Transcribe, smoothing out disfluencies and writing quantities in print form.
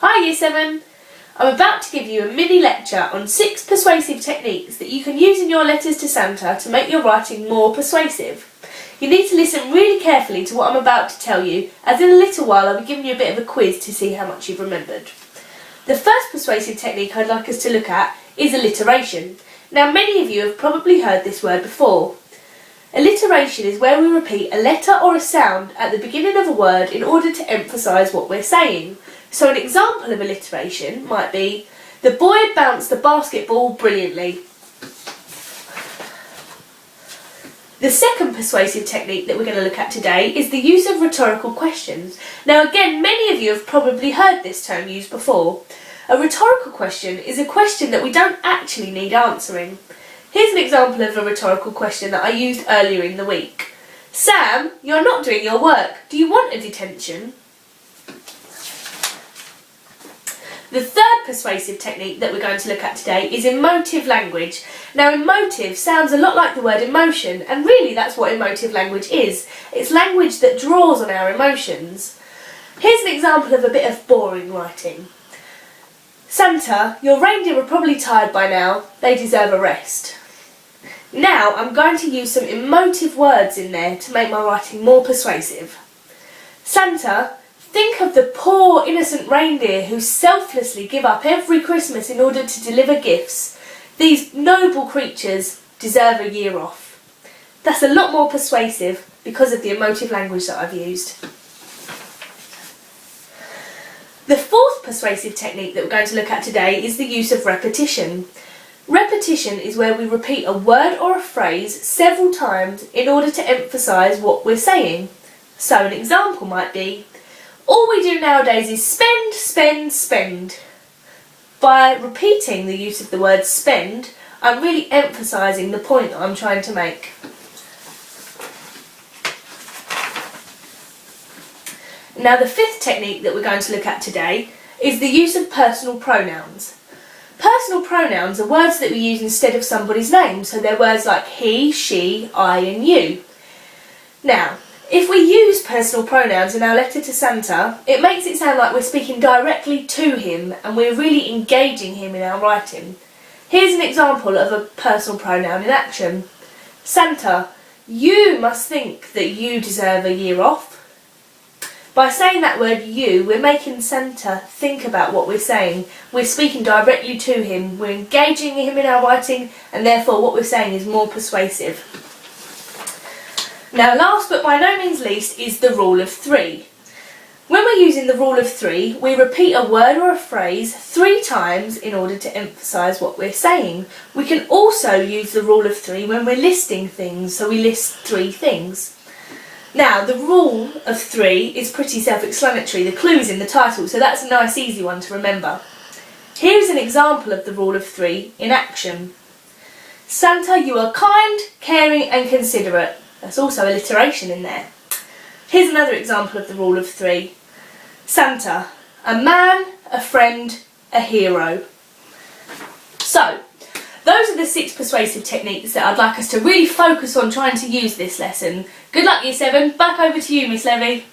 Hi Year 7! I'm about to give you a mini lecture on 6 persuasive techniques that you can use in your letters to Santa to make your writing more persuasive. You need to listen really carefully to what I'm about to tell you, as in a little while I'll be giving you a bit of a quiz to see how much you've remembered. The first persuasive technique I'd like us to look at is alliteration. Now many of you have probably heard this word before. Alliteration is where we repeat a letter or a sound at the beginning of a word in order to emphasise what we're saying. So an example of alliteration might be, the boy bounced the basketball brilliantly. The second persuasive technique that we're going to look at today is the use of rhetorical questions. Now again, many of you have probably heard this term used before. A rhetorical question is a question that we don't actually need answering. Here's an example of a rhetorical question that I used earlier in the week. Sam, you're not doing your work. Do you want a detention? The third persuasive technique that we're going to look at today is emotive language. Now emotive sounds a lot like the word emotion, and really that's what emotive language is. It's language that draws on our emotions. Here's an example of a bit of boring writing. Santa, your reindeer are probably tired by now. They deserve a rest. Now I'm going to use some emotive words in there to make my writing more persuasive. Santa, think of the poor innocent reindeer who selflessly give up every Christmas in order to deliver gifts. These noble creatures deserve a year off. That's a lot more persuasive because of the emotive language that I've used. The fourth persuasive technique that we're going to look at today is the use of repetition. Repetition is where we repeat a word or a phrase several times in order to emphasise what we're saying. So an example might be, all we do nowadays is spend, spend, spend. By repeating the use of the word spend, I'm really emphasising the point that I'm trying to make. Now the fifth technique that we're going to look at today is the use of personal pronouns. Personal pronouns are words that we use instead of somebody's name, so they're words like he, she, I and you. Now, if we use personal pronouns in our letter to Santa, it makes it sound like we're speaking directly to him and we're really engaging him in our writing. Here's an example of a personal pronoun in action. Santa, you must think that you deserve a year off. By saying that word you, we're making Santa think about what we're saying. We're speaking directly to him, we're engaging him in our writing, and therefore what we're saying is more persuasive. Now last but by no means least is the rule of 3. When we're using the rule of 3, we repeat a word or a phrase 3 times in order to emphasise what we're saying. We can also use the rule of 3 when we're listing things, so we list 3 things. Now the rule of 3 is pretty self-explanatory, the clue is in the title, so that's a nice easy one to remember. Here's an example of the rule of 3 in action. Santa, you are kind, caring and considerate. That's also alliteration in there. Here's another example of the rule of 3. Santa, a man, a friend, a hero. So, those are the 6 persuasive techniques that I'd like us to really focus on trying to use this lesson. Good luck Year 7, back over to you Miss Levy.